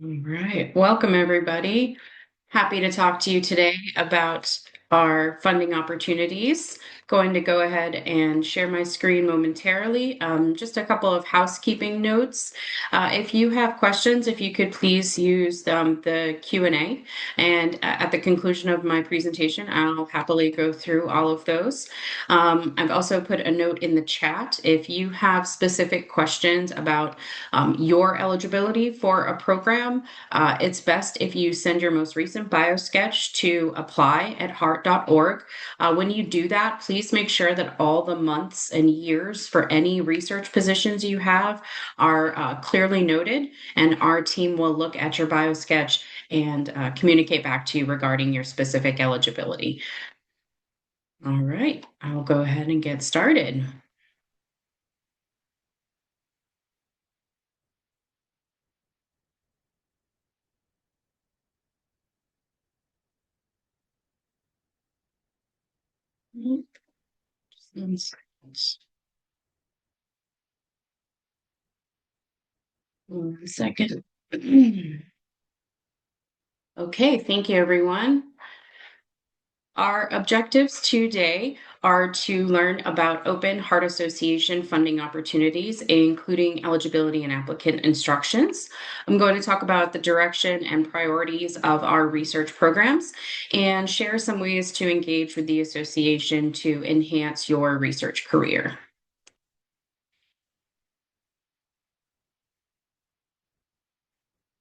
All right. Welcome, everybody. Happy to talk to you today about our funding opportunities. Going to go ahead and share my screen momentarily. Just a couple of housekeeping notes. If you have questions, if you could please use the Q&A, and at the conclusion of my presentation, I'll happily go through all of those. I've also put a note in the chat. If you have specific questions about your eligibility for a program, it's best if you send your most recent biosketch to apply@heart.org. When you do that, please make sure that all the months and years for any research positions you have are clearly noted, and our team will look at your biosketch and communicate back to you regarding your specific eligibility. All right, I'll go ahead and get started. Just 1 second. 1 second. Okay, thank you, everyone. Our objectives today are to learn about Open Heart Association funding opportunities, including eligibility and applicant instructions. I'm going to talk about the direction and priorities of our research programs and share some ways to engage with the association to enhance your research career.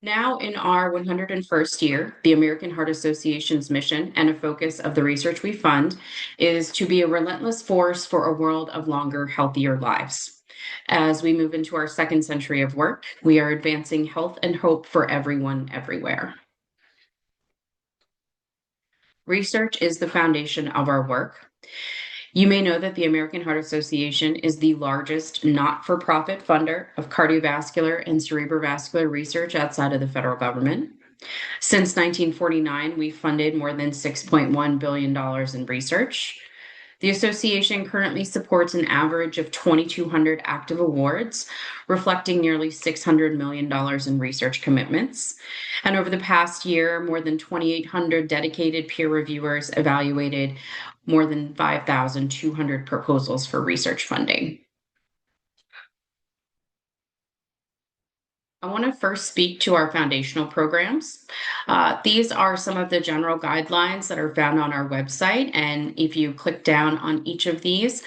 Now, in our 101st year, the American Heart Association's mission and a focus of the research we fund is to be a relentless force for a world of longer, healthier lives. As we move into our second century of work, we are advancing health and hope for everyone, everywhere. Research is the foundation of our work. You may know that the American Heart Association is the largest not for profit funder of cardiovascular and cerebrovascular research outside of the federal government. Since 1949, we've funded more than $6.1 billion in research. The association currently supports an average of 2,200 active awards, reflecting nearly $600 million in research commitments. And over the past year, more than 2,800 dedicated peer reviewers evaluated more than 5,200 proposals for research funding. I want to first speak to our foundational programs. These are some of the general guidelines that are found on our website. And if you click down on each of these,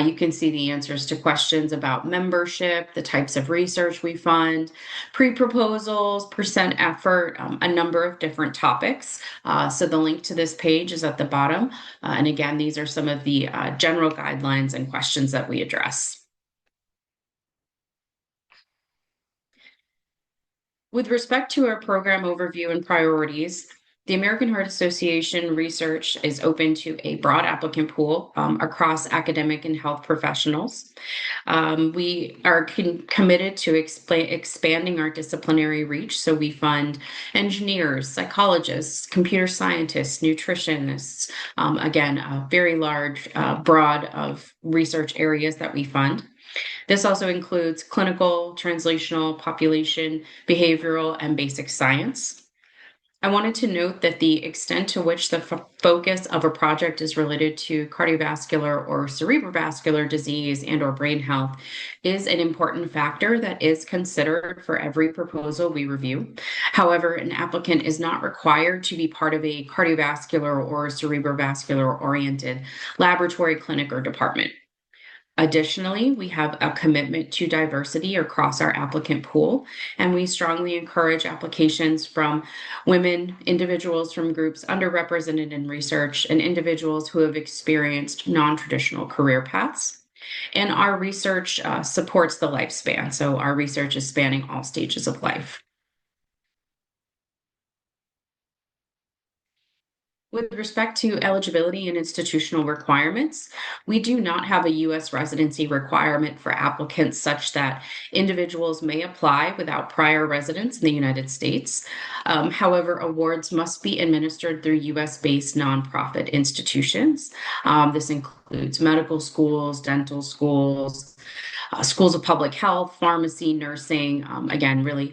you can see the answers to questions about membership, the types of research we fund, pre-proposals, percent effort, a number of different topics. So the link to this page is at the bottom. And again, these are some of the general guidelines and questions that we address. With respect to our program overview and priorities, the American Heart Association research is open to a broad applicant pool across academic and health professionals. We are committed to expanding our disciplinary reach, so we fund engineers, psychologists, computer scientists, nutritionists, again, a very large, broad of research areas that we fund. This also includes clinical, translational, population, behavioral, and basic science. I wanted to note that the extent to which the focus of a project is related to cardiovascular or cerebrovascular disease and or brain health is an important factor that is considered for every proposal we review. However, an applicant is not required to be part of a cardiovascular or cerebrovascular oriented laboratory, clinic, or department. Additionally, we have a commitment to diversity across our applicant pool, and we strongly encourage applications from women, individuals from groups underrepresented in research, and individuals who have experienced non-traditional career paths. And our research supports the lifespan, so our research is spanning all stages of life. With respect to eligibility and institutional requirements, we do not have a U.S. residency requirement for applicants such that individuals may apply without prior residence in the United States. However, awards must be administered through U.S.-based nonprofit institutions. This includes medical schools, dental schools, schools of public health, pharmacy, nursing, again, really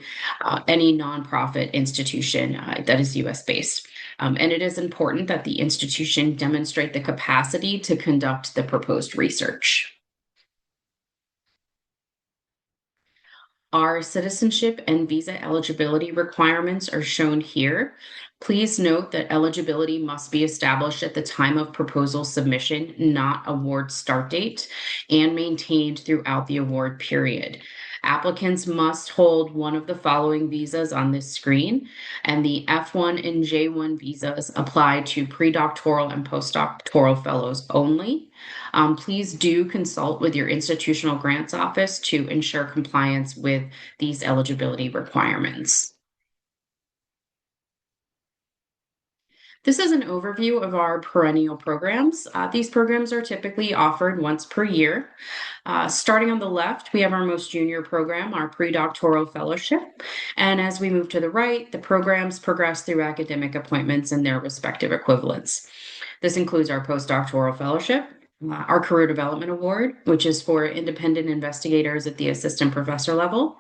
any nonprofit institution that is US based. And it is important that the institution demonstrate the capacity to conduct the proposed research. Our citizenship and visa eligibility requirements are shown here. Please note that eligibility must be established at the time of proposal submission, not award start date, and maintained throughout the award period. Applicants must hold one of the following visas on this screen, and the F1 and J1 visas apply to predoctoral and postdoctoral fellows only. Please do consult with your institutional grants office to ensure compliance with these eligibility requirements. This is an overview of our perennial programs. These programs are typically offered once per year. Starting on the left, we have our most junior program, our pre-doctoral fellowship. And as we move to the right, the programs progress through academic appointments and their respective equivalents. This includes our postdoctoral fellowship, our Career Development Award, which is for independent investigators at the assistant professor level.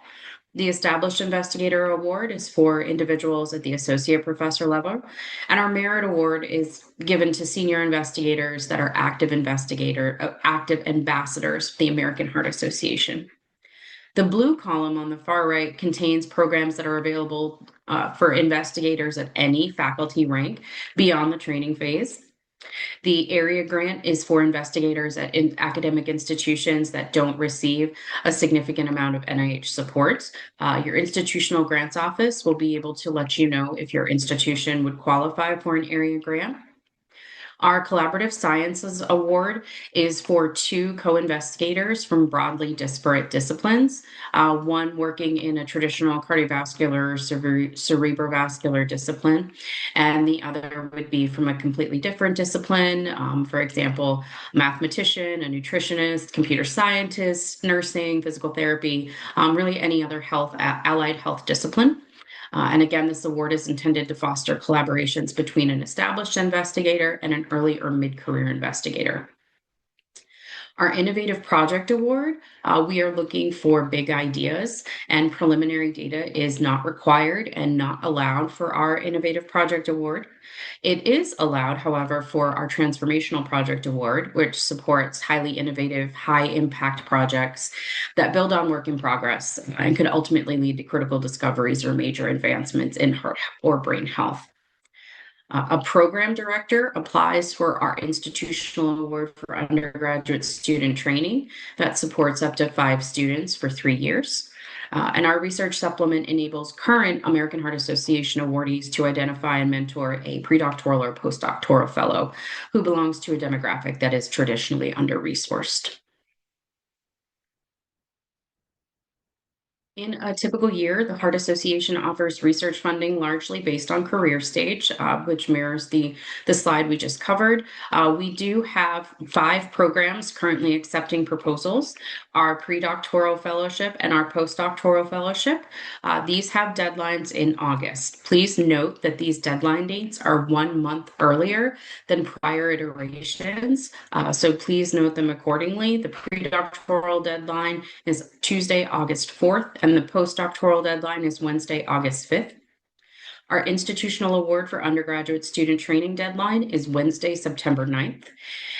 The Established Investigator Award is for individuals at the associate professor level. And our Merit Award is given to senior investigators that are active ambassadors of the American Heart Association. The blue column on the far right contains programs that are available for investigators at any faculty rank beyond the training phase. The area grant is for investigators at academic institutions that don't receive a significant amount of NIH support. Your institutional grants office will be able to let you know if your institution would qualify for an area grant. Our Collaborative Sciences Award is for 2 co-investigators from broadly disparate disciplines, one working in a traditional cardiovascular, cerebrovascular discipline, and the other would be from a completely different discipline, for example, a mathematician, a nutritionist, computer scientist, nursing, physical therapy, really any other allied health discipline. And again, this award is intended to foster collaborations between an established investigator and an early or mid-career investigator. Our Innovative Project Award, we are looking for big ideas, and preliminary data is not required and not allowed for our Innovative Project Award. It is allowed, however, for our Transformational Project Award, which supports highly innovative, high impact projects that build on work in progress and could ultimately lead to critical discoveries or major advancements in heart or brain health. A program director applies for our Institutional Award for Undergraduate Student Training that supports up to 5 students for 3 years. And our research supplement enables current American Heart Association awardees to identify and mentor a predoctoral or postdoctoral fellow who belongs to a demographic that is traditionally under-resourced. In a typical year, the Heart Association offers research funding largely based on career stage, which mirrors the slide we just covered. We do have 5 programs currently accepting proposals, our predoctoral fellowship and our postdoctoral fellowship. These have deadlines in August. Please note that these deadline dates are 1 month earlier than prior iterations, so please note them accordingly. The predoctoral deadline is Tuesday, August 4th, and the postdoctoral deadline is Wednesday, August 5th. Our Institutional Award for Undergraduate Student Training deadline is Wednesday, September 9th,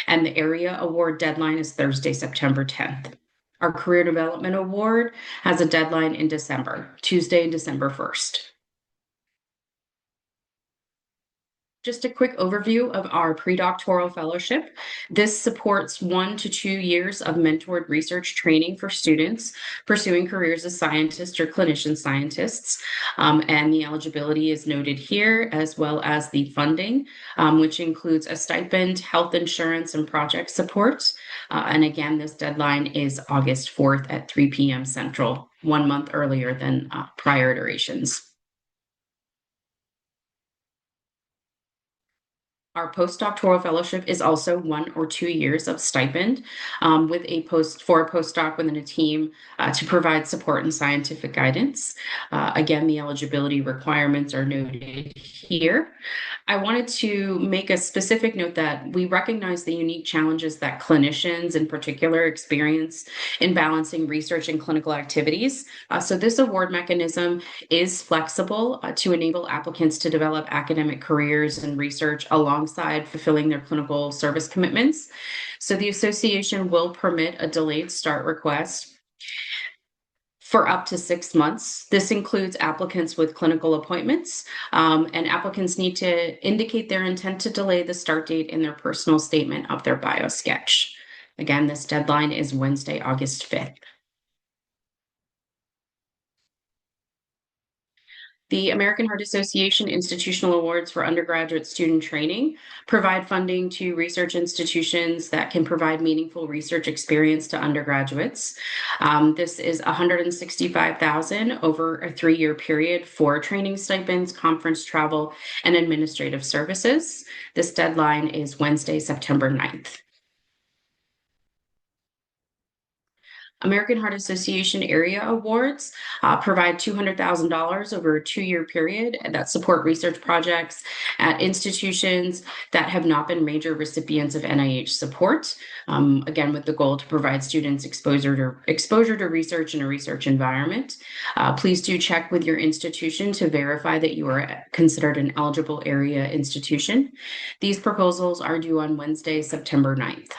and the Area Award deadline is Thursday, September 10th. Our Career Development Award has a deadline in December, Tuesday, December 1st. Just a quick overview of our predoctoral fellowship. This supports 1 to 2 years of mentored research training for students pursuing careers as scientists or clinician scientists. And the eligibility is noted here, as well as the funding, which includes a stipend, health insurance, and project support. And again, this deadline is August 4th at 3 p.m. Central, 1 month earlier than prior iterations. Our postdoctoral fellowship is also 1 or 2 years of stipend with a postdoc within a team to provide support and scientific guidance. Again, the eligibility requirements are noted here. I wanted to make a specific note that we recognize the unique challenges that clinicians in particular experience in balancing research and clinical activities. So this award mechanism is flexible to enable applicants to develop academic careers and research alongside fulfilling their clinical service commitments. So the association will permit a delayed start request for up to 6 months. This includes applicants with clinical appointments, and applicants need to indicate their intent to delay the start date in their personal statement of their biosketch. Again, this deadline is Wednesday, August 5th. The American Heart Association Institutional Awards for Undergraduate Student Training provide funding to research institutions that can provide meaningful research experience to undergraduates. This is $165,000 over a 3-year period for training stipends, conference travel, and administrative services. This deadline is Wednesday, September 9th. American Heart Association Area Awards provide $200,000 over a 2-year period that support research projects at institutions that have not been major recipients of NIH support. Again, with the goal to provide students exposure to research in a research environment. Please do check with your institution to verify that you are considered an eligible area institution. These proposals are due on Wednesday, September 9th.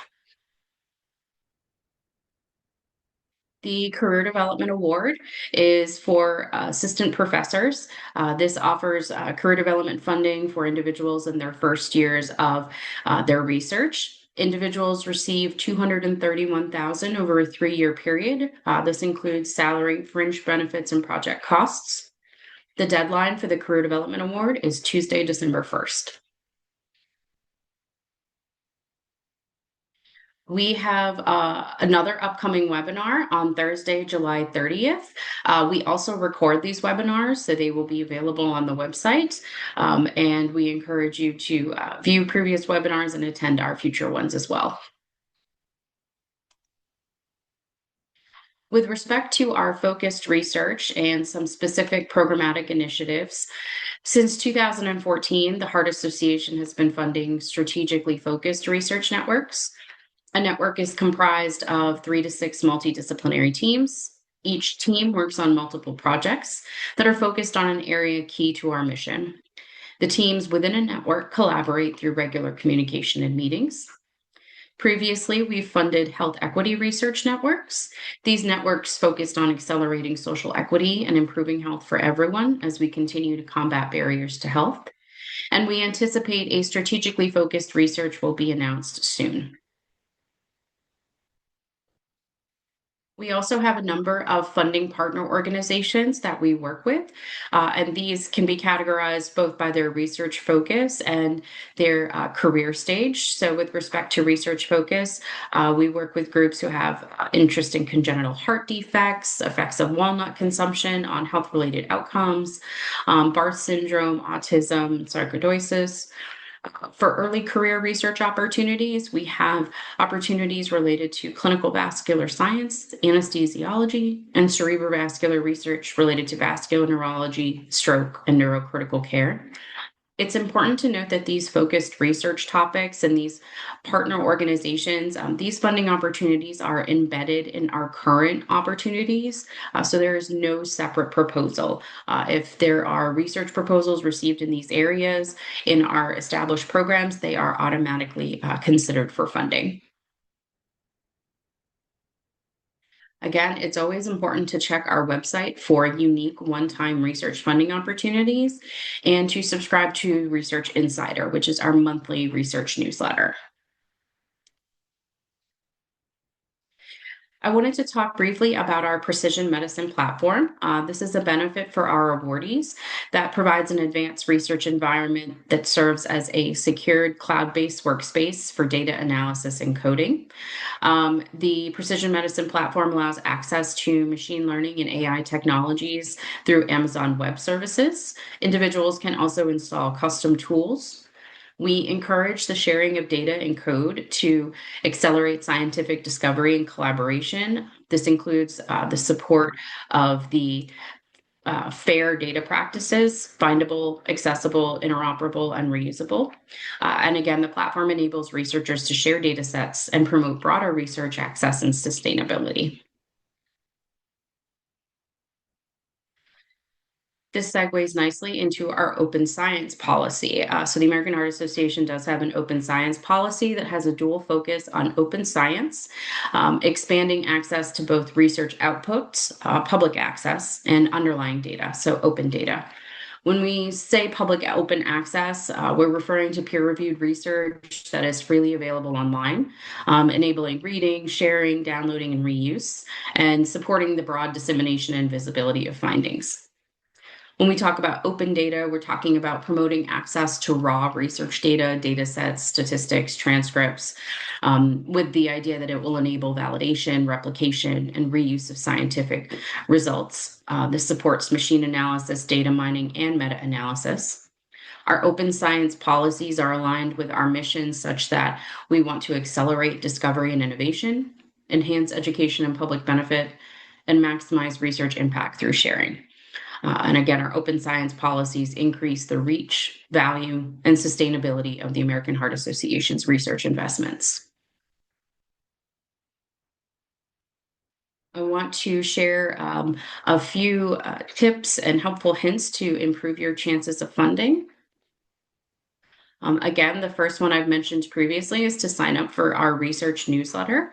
The Career Development Award is for assistant professors. This offers career development funding for individuals in their first years of their research. Individuals receive $231,000 over a 3-year period. This includes salary, fringe benefits, and project costs. The deadline for the Career Development Award is Tuesday, December 1st. We have another upcoming webinar on Thursday, July 30th. We also record these webinars, so they will be available on the website. And we encourage you to view previous webinars and attend our future ones as well. With respect to our focused research and some specific programmatic initiatives, since 2014, the Heart Association has been funding strategically focused research networks. A network is comprised of 3 to 6 multidisciplinary teams. Each team works on multiple projects that are focused on an area key to our mission. The teams within a network collaborate through regular communication and meetings. Previously, we've funded health equity research networks. These networks focused on accelerating social equity and improving health for everyone as we continue to combat barriers to health. And we anticipate a strategically focused research will be announced soon. We also have a number of funding partner organizations that we work with, and these can be categorized both by their research focus and their career stage. So with respect to research focus, we work with groups who have interest in congenital heart defects, effects of walnut consumption on health-related outcomes, Barth syndrome, autism, sarcoidosis. For early career research opportunities, we have opportunities related to clinical vascular science, anesthesiology, and cerebrovascular research related to vascular neurology, stroke, and neurocritical care. It's important to note that these focused research topics and these partner organizations, these funding opportunities are embedded in our current opportunities. So there is no separate proposal. If there are research proposals received in these areas in our established programs, they are automatically considered for funding. Again, it's always important to check our website for unique one-time research funding opportunities and to subscribe to Research Insider, which is our monthly research newsletter. I wanted to talk briefly about our precision medicine platform. This is a benefit for our awardees that provides an advanced research environment that serves as a secured cloud-based workspace for data analysis and coding. The precision medicine platform allows access to machine learning and AI technologies through Amazon Web Services. Individuals can also install custom tools We encourage the sharing of data and code to accelerate scientific discovery and collaboration. This includes the support of the fair data practices, findable, accessible, interoperable, and reusable. And again, the platform enables researchers to share data sets and promote broader research access and sustainability. This segues nicely into our open science policy. So the American Heart Association does have an open science policy that has a dual focus on open science, expanding access to both research outputs, public access, and underlying data, so open data. When we say public open access, we're referring to peer-reviewed research that is freely available online, enabling reading, sharing, downloading, and reuse, and supporting the broad dissemination and visibility of findings. When we talk about open data, we're talking about promoting access to raw research data, data sets, statistics, transcripts, with the idea that it will enable validation, replication, and reuse of scientific results. This supports machine analysis, data mining, and meta-analysis. Our open science policies are aligned with our mission such that we want to accelerate discovery and innovation, enhance education and public benefit, and maximize research impact through sharing. And again, our open science policies increase the reach, value, and sustainability of the American Heart Association's research investments. I want to share a few tips and helpful hints to improve your chances of funding. Again, the first one I've mentioned previously is to sign up for our research newsletter.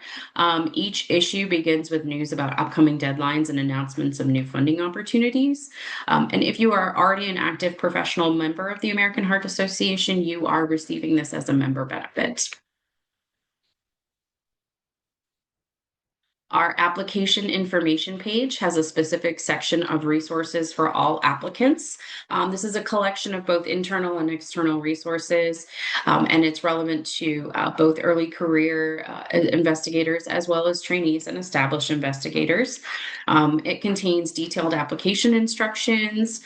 Each issue begins with news about upcoming deadlines and announcements of new funding opportunities. And if you are already an active professional member of the American Heart Association, you are receiving this as a member benefit. Our application information page has a specific section of resources for all applicants. This is a collection of both internal and external resources, and it's relevant to both early career investigators as well as trainees and established investigators. It contains detailed application instructions,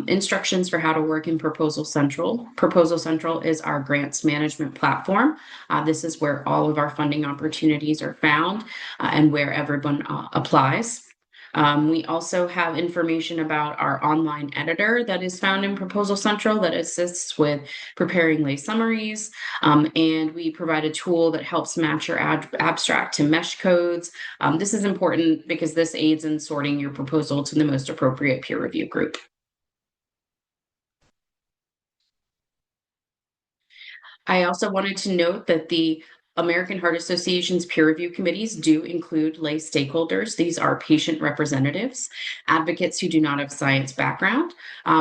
instructions for how to work in Proposal Central. Proposal Central is our grants management platform. This is where all of our funding opportunities are found and where everyone applies. We also have information about our online editor that is found in Proposal Central that assists with preparing lay summaries. And we provide a tool that helps match your abstract to mesh codes. This is important because this aids in sorting your proposal to the most appropriate peer review group. I also wanted to note that the American Heart Association's peer review committees do include lay stakeholders. These are patient representatives, advocates who do not have science background.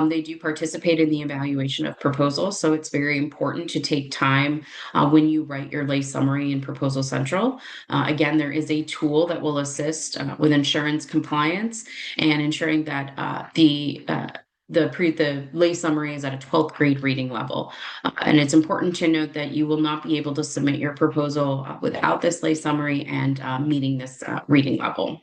They do participate in the evaluation of proposals, so it's very important to take time when you write your lay summary in Proposal Central. Again, there is a tool that will assist with insurance compliance and ensuring that the lay summary is at a 12th grade reading level. And it's important to note that you will not be able to submit your proposal without this lay summary and meeting this reading level.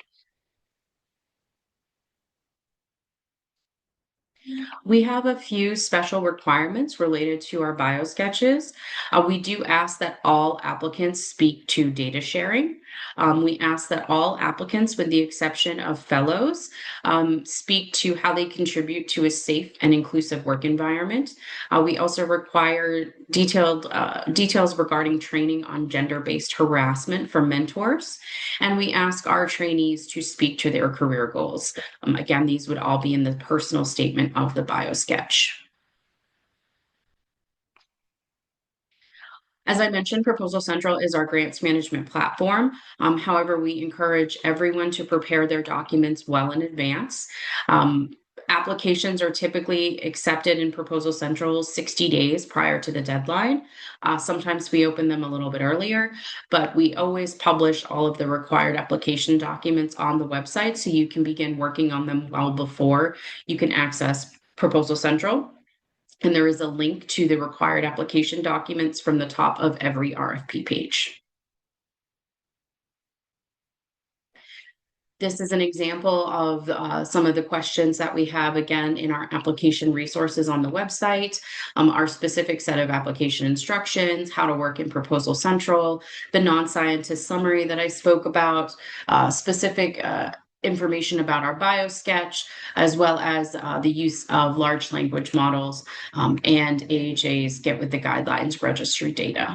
We have a few special requirements related to our biosketches. We do ask that all applicants speak to data sharing. We ask that all applicants, with the exception of fellows, speak to how they contribute to a safe and inclusive work environment. We also require details regarding training on gender-based harassment for mentors. And we ask our trainees to speak to their career goals. Again, these would all be in the personal statement of the biosketch. As I mentioned, Proposal Central is our grants management platform. However, we encourage everyone to prepare their documents well in advance. Applications are typically accepted in Proposal Central 60 days prior to the deadline. Sometimes we open them a little bit earlier, but we always publish all of the required application documents on the website so you can begin working on them well before you can access Proposal Central. And there is a link to the required application documents from the top of every RFP page. This is an example of some of the questions that we have again in our application resources on the website, our specific set of application instructions, how to work in Proposal Central, the non-scientist summary that I spoke about, specific information about our biosketch, as well as the use of large language models and AHA's Get with the Guidelines registry data.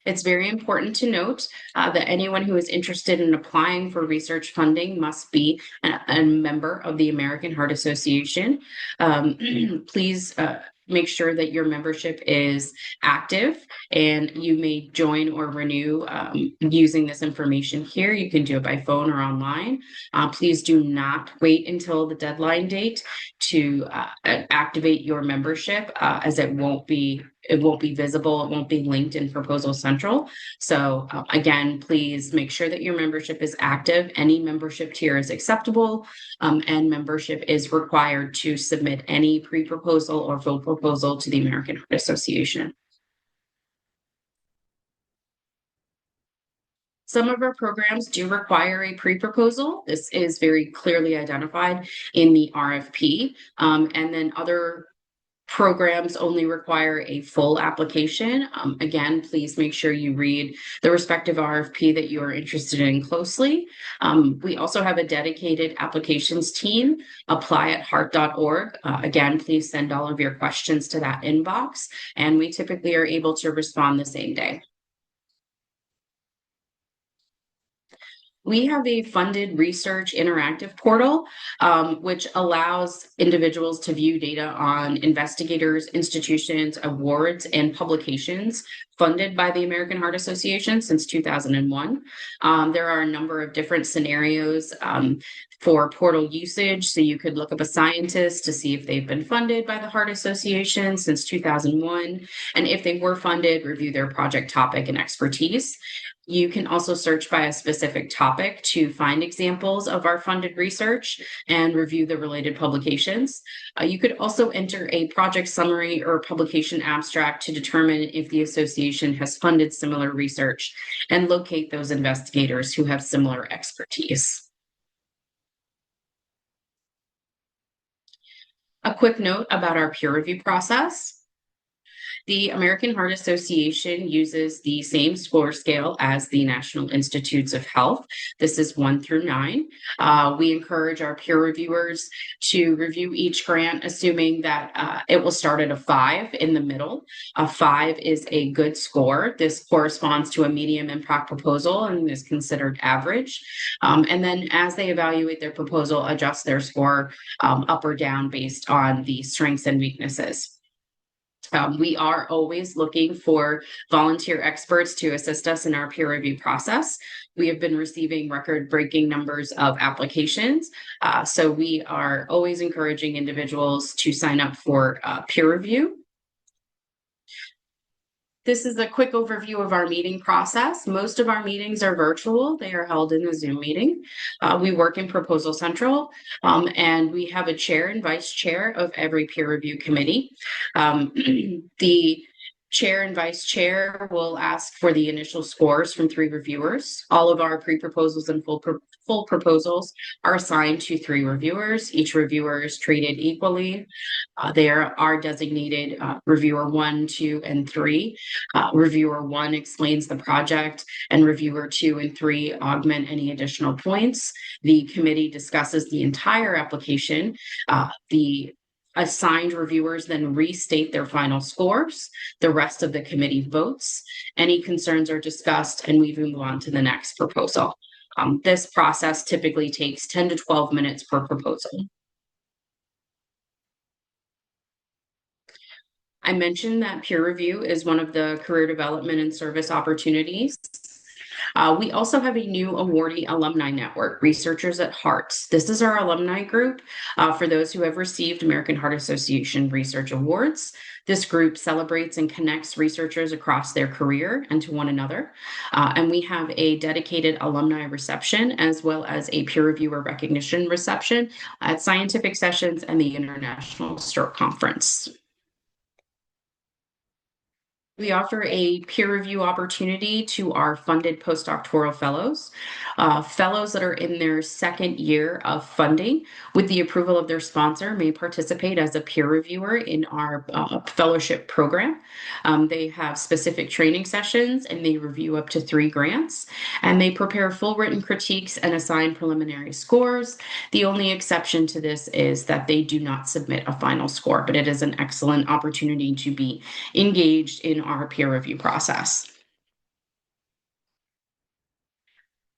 It's very important to note that anyone who is interested in applying for research funding must be a member of the American Heart Association. Please make sure that your membership is active, and you may join or renew using this information here. You can do it by phone or online. Please do not wait until the deadline date to activate your membership, as it won't be visible. It won't be linked in Proposal Central. So again, please make sure that your membership is active. Any membership tier is acceptable, and membership is required to submit any pre-proposal or full proposal to the American Heart Association. Some of our programs do require a pre-proposal. This is very clearly identified in the RFP. And then other programs only require a full application. Again, please make sure you read the respective RFP that you are interested in closely. We also have a dedicated applications team, apply@heart.org. Again, please send all of your questions to that inbox, and we typically are able to respond the same day. We have a funded research interactive portal, which allows individuals to view data on investigators, institutions, awards, and publications funded by the American Heart Association since 2001. There are a number of different scenarios for portal usage. So you could look up a scientist to see if they've been funded by the Heart Association since 2001. And if they were funded, review their project topic and expertise. You can also search by a specific topic to find examples of our funded research and review the related publications. You could also enter a project summary or publication abstract to determine if the association has funded similar research and locate those investigators who have similar expertise. A quick note about our peer review process. The American Heart Association uses the same score scale as the National Institutes of Health. This is 1 through 9. We encourage our peer reviewers to review each grant, assuming that it will start at a 5 in the middle. A 5 is a good score. This corresponds to a medium impact proposal and is considered average. And then as they evaluate their proposal, adjust their score up or down based on the strengths and weaknesses. We are always looking for volunteer experts to assist us in our peer review process. We have been receiving record-breaking numbers of applications, so we are always encouraging individuals to sign up for peer review. This is a quick overview of our meeting process. Most of our meetings are virtual. They are held in a Zoom meeting. We work in Proposal Central, and we have a chair and vice chair of every peer review committee. The chair and vice chair will ask for the initial scores from 3 reviewers. All of our pre-proposals and full proposals are assigned to 3 reviewers. Each reviewer is treated equally. There are designated reviewer 1, 2, and 3. Reviewer 1 explains the project, and reviewer 2 and 3 augment any additional points. The committee discusses the entire application. The assigned reviewers then restate their final scores. The rest of the committee votes. Any concerns are discussed, and we move on to the next proposal. This process typically takes 10 to 12 minutes per proposal. I mentioned that peer review is one of the career development and service opportunities. We also have a new awardee alumni network, Researchers at Heart. This is our alumni group for those who have received American Heart Association Research Awards. This group celebrates and connects researchers across their career and to one another. And we have a dedicated alumni reception as well as a peer reviewer recognition reception at scientific sessions and the International Stroke Conference. We offer a peer review opportunity to our funded postdoctoral fellows. Fellows that are in their second year of funding, with the approval of their sponsor, may participate as a peer reviewer in our fellowship program. They have specific training sessions and they review up to 3 grants, and they prepare full written critiques and assign preliminary scores. The only exception to this is that they do not submit a final score, but it is an excellent opportunity to be engaged in our peer review process.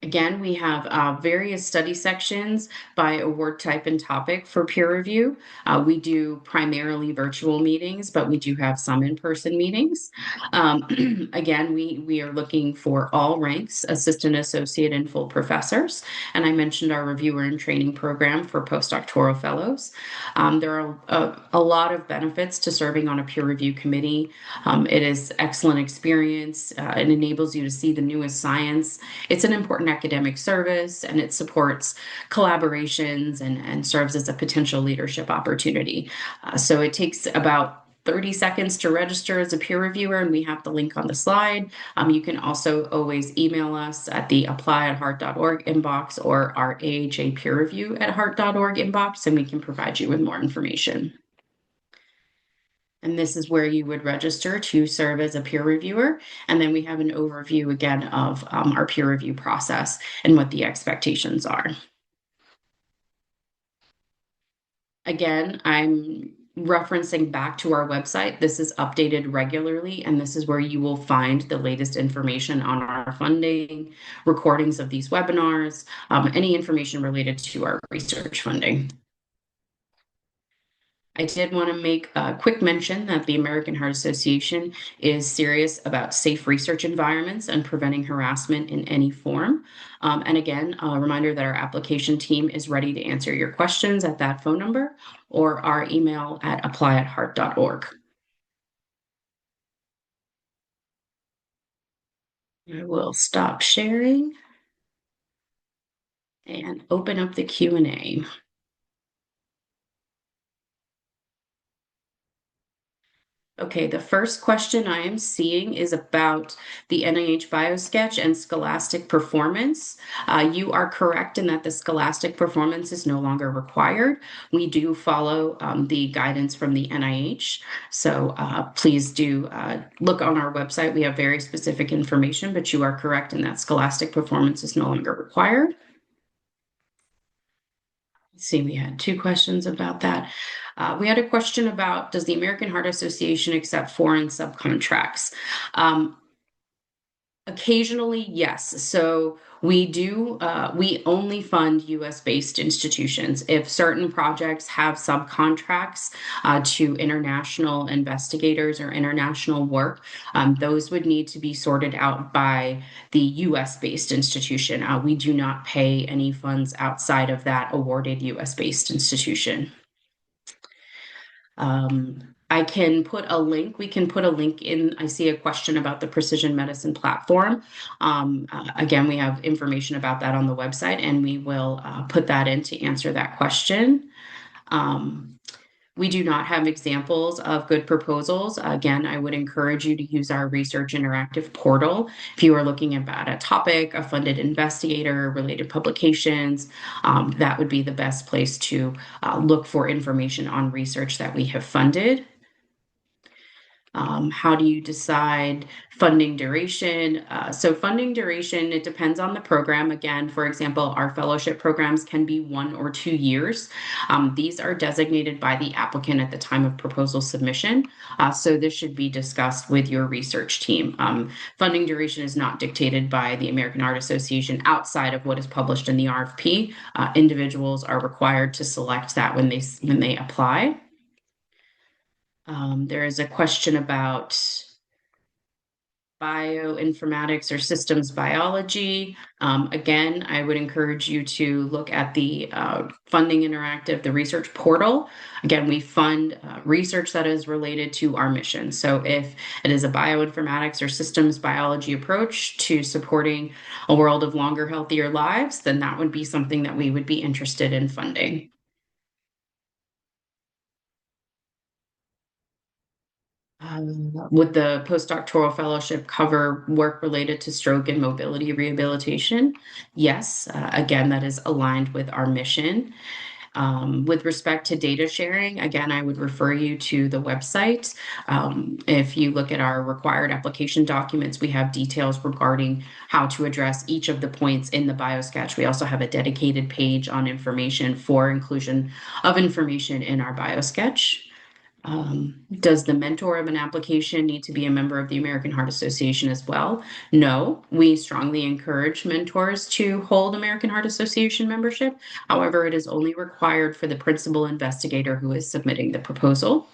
Again, we have various study sections by award type and topic for peer review. We do primarily virtual meetings, but we do have some in-person meetings. Again, we are looking for all ranks, assistant, associate, and full professors. And I mentioned our reviewer and training program for postdoctoral fellows. There are a lot of benefits to serving on a peer review committee. It is excellent experience. It enables you to see the newest science. It's an important academic service, and it supports collaborations and serves as a potential leadership opportunity. So it takes about 30 seconds to register as a peer reviewer, and we have the link on the slide. You can also always email us at the apply@hart.org inbox or our AHA peer review at hart.org inbox, and we can provide you with more information. And this is where you would register to serve as a peer reviewer. And then we have an overview again of our peer review process and what the expectations are. Again, I'm referencing back to our website. This is updated regularly, and this is where you will find the latest information on our funding, recordings of these webinars, any information related to our research funding. I did want to make a quick mention that the American Heart Association is serious about safe research environments and preventing harassment in any form. And again, a reminder that our application team is ready to answer your questions at that phone number or our email at apply@hart.org. I will stop sharing and open up the Q&A. Okay, the first question I am seeing is about the NIH BioSketch and Scholastic Performance. You are correct in that the Scholastic Performance is no longer required. We do follow the guidance from the NIH, so please do look on our website. We have very specific information, but you are correct in that Scholastic Performance is no longer required. See, we had 2 questions about that. We had a question about, does the American Heart Association accept foreign subcontracts? Occasionally, yes. So we do, we only fund US-based institutions. If certain projects have subcontracts to international investigators or international work, those would need to be sorted out by the US-based institution. We do not pay any funds outside of that awarded US-based institution. I can put a link. We can put a link in. I see a question about the precision medicine platform. Again, we have information about that on the website, and we will put that in to answer that question. We do not have examples of good proposals. Again, I would encourage you to use our Research Interactive portal. If you are looking about a topic, a funded investigator, related publications, that would be the best place to look for information on research that we have funded. How do you decide funding duration? So funding duration, it depends on the program. Again, for example, our fellowship programs can be 1 or 2 years. These are designated by the applicant at the time of proposal submission. So this should be discussed with your research team. Funding duration is not dictated by the American Heart Association outside of what is published in the RFP. Individuals are required to select that when they apply. There is a question about bioinformatics or systems biology. Again, I would encourage you to look at the Funding Interactive, the research portal. Again, we fund research that is related to our mission. So if it is a bioinformatics or systems biology approach to supporting a world of longer, healthier lives, then that would be something that we would be interested in funding. Would the postdoctoral fellowship cover work related to stroke and mobility rehabilitation? Yes. Again, that is aligned with our mission. With respect to data sharing, again, I would refer you to the website. If you look at our required application documents, we have details regarding how to address each of the points in the biosketch. We also have a dedicated page on information for inclusion of information in our biosketch. Does the mentor of an application need to be a member of the American Heart Association as well? No, we strongly encourage mentors to hold American Heart Association membership. However, it is only required for the principal investigator who is submitting the proposal.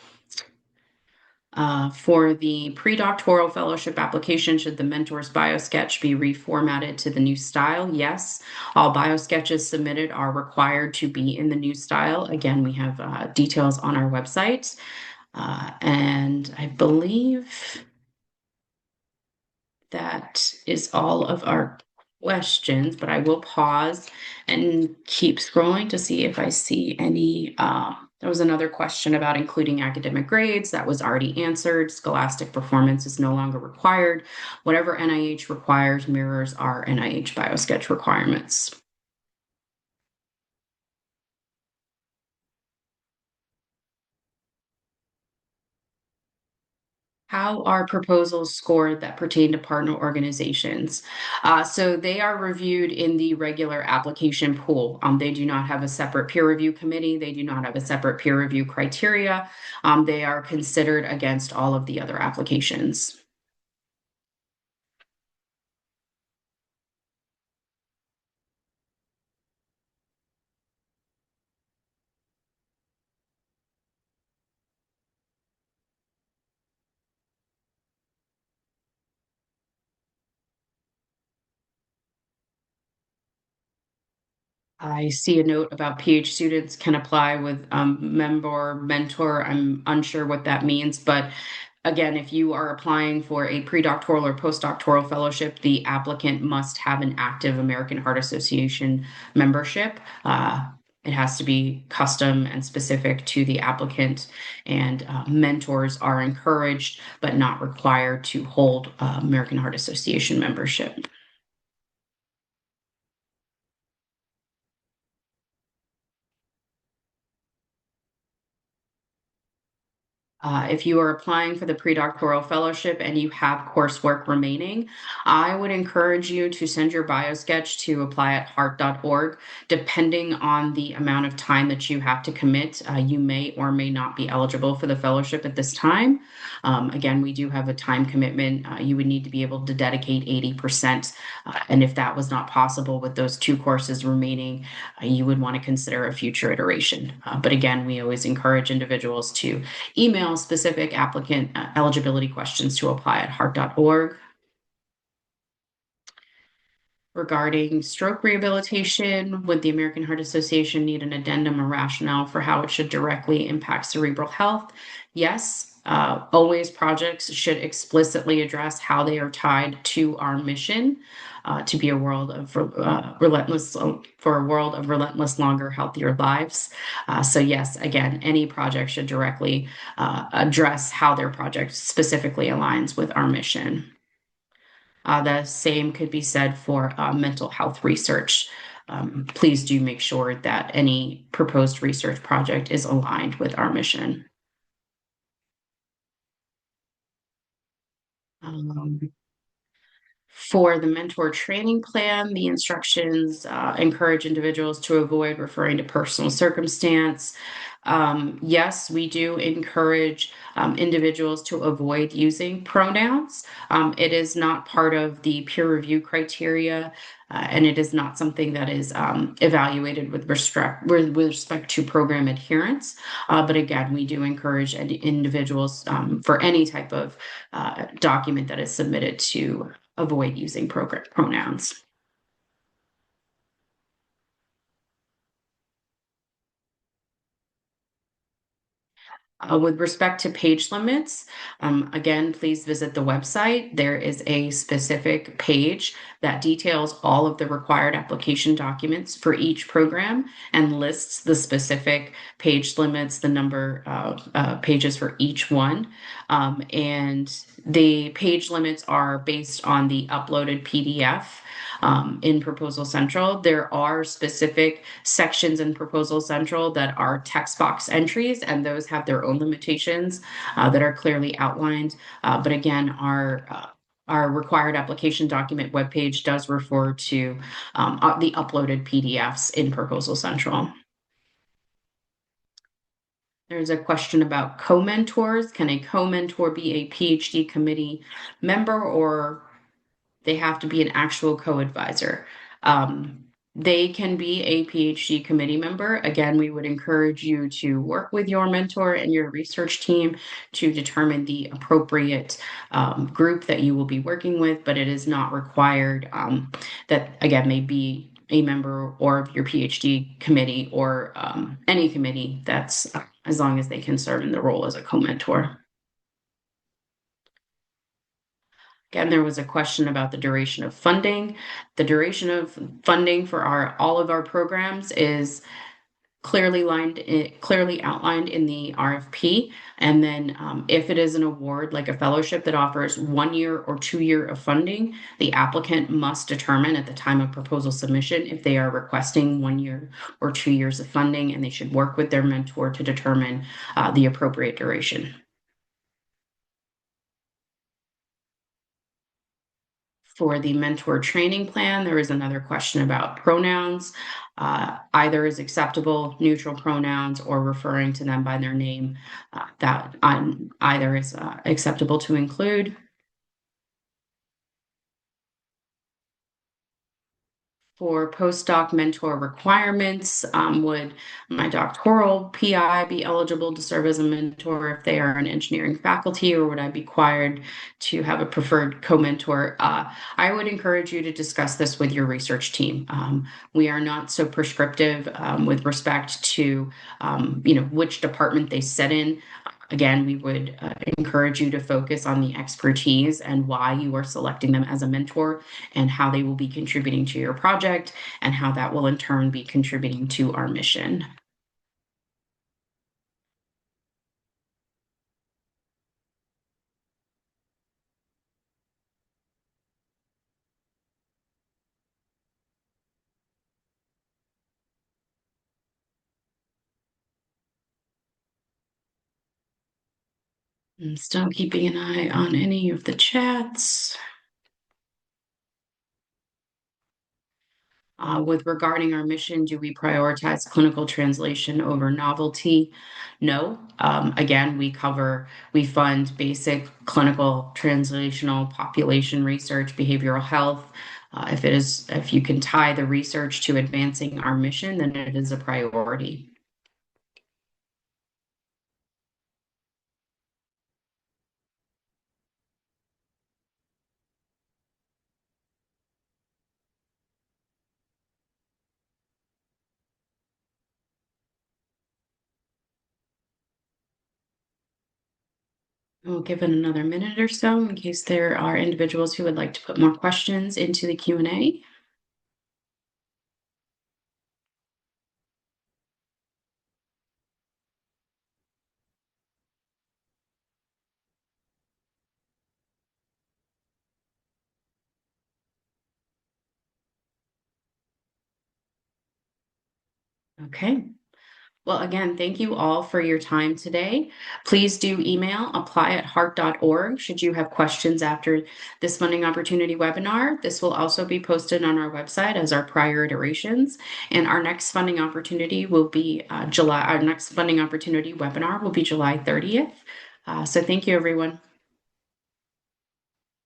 For the pre-doctoral fellowship application, should the mentor's biosketch be reformatted to the new style? Yes, all biosketches submitted are required to be in the new style. Again, we have details on our website. And I believe that is all of our questions, but I will pause and keep scrolling to see if I see any. There was another question about including academic grades that was already answered. Scholastic performance is no longer required. Whatever NIH requires mirrors our NIH biosketch requirements. How are proposals scored that pertain to partner organizations? So they are reviewed in the regular application pool. They do not have a separate peer review committee. They do not have a separate peer review criteria. They are considered against all of the other applications. I see a note about PH students can apply with member mentor. I'm unsure what that means, but again, if you are applying for a pre-doctoral or postdoctoral fellowship, the applicant must have an active American Heart Association membership. It has to be custom and specific to the applicant, and mentors are encouraged but not required to hold American Heart Association membership. If you are applying for the pre-doctoral fellowship and you have coursework remaining, I would encourage you to send your biosketch to apply at heart.org. Depending on the amount of time that you have to commit, you may or may not be eligible for the fellowship at this time. Again, we do have a time commitment. You would need to be able to dedicate 80%. And if that was not possible with those two courses remaining, you would want to consider a future iteration. But again, we always encourage individuals to email specific applicant eligibility questions to apply at heart.org. Regarding stroke rehabilitation, would the American Heart Association need an addendum or rationale for how it should directly impact cerebral health? Yes. Always projects should explicitly address how they are tied to our mission to be a world of relentless for a world of relentless, longer, healthier lives. So yes, again, any project should directly address how their project specifically aligns with our mission. The same could be said for mental health research. Please do make sure that any proposed research project is aligned with our mission. Um, For the mentor training plan, the instructions encourage individuals to avoid referring to personal circumstance. Yes, we do encourage individuals to avoid using pronouns. It is not part of the peer review criteria, and it is not something that is evaluated with respect to program adherence. But again, we do encourage individuals for any type of document that is submitted to avoid using pronouns. With respect to page limits, again, please visit the website. There is a specific page that details all of the required application documents for each program and lists the specific page limits, the number of pages for each one. And the page limits are based on the uploaded PDF. In Proposal Central, there are specific sections in Proposal Central that are text box entries, and those have their own limitations that are clearly outlined. But again, our required application document webpage does refer to the uploaded PDFs in Proposal Central. There's a question about co-mentors. Can a co-mentor be a PhD committee member, or they have to be an actual co-advisor? They can be a PhD committee member. Again, we would encourage you to work with your mentor and your research team to determine the appropriate group that you will be working with, but it is not required that, again, they be a member or of your PhD committee or any committee that's as long as they can serve in the role as a co-mentor. Again, there was a question about the duration of funding. The duration of funding for all of our programs is clearly outlined in the RFP. And then if it is an award like a fellowship that offers 1 year or 2 year of funding, the applicant must determine at the time of proposal submission if they are requesting 1 year or 2 years of funding, and they should work with their mentor to determine the appropriate duration. For the mentor training plan, there is another question about pronouns. Either is acceptable, neutral pronouns, or referring to them by their name. That either is acceptable to include. For postdoc mentor requirements, would my doctoral PI be eligible to serve as a mentor if they are an engineering faculty, or would I be required to have a preferred co-mentor? I would encourage you to discuss this with your research team. We are not so prescriptive with respect to which department they sit in. Again, we would encourage you to focus on the expertise and why you are selecting them as a mentor and how they will be contributing to your project and how that will in turn be contributing to our mission. I'm still keeping an eye on any of the chats. With regarding our mission, do we prioritize clinical translation over novelty? No. Again, we fund basic clinical translational population research, behavioral health. If you can tie the research to advancing our mission, then it is a priority. We'll give it another minute or so in case there are individuals who would like to put more questions into the Q&A. Okay. Well, again, thank you all for your time today. Please do email apply@heart.org should you have questions after this funding opportunity webinar. This will also be posted on our website as our prior iterations. And our next funding opportunity will be our next funding opportunity webinar will be July 30th. So thank you, everyone.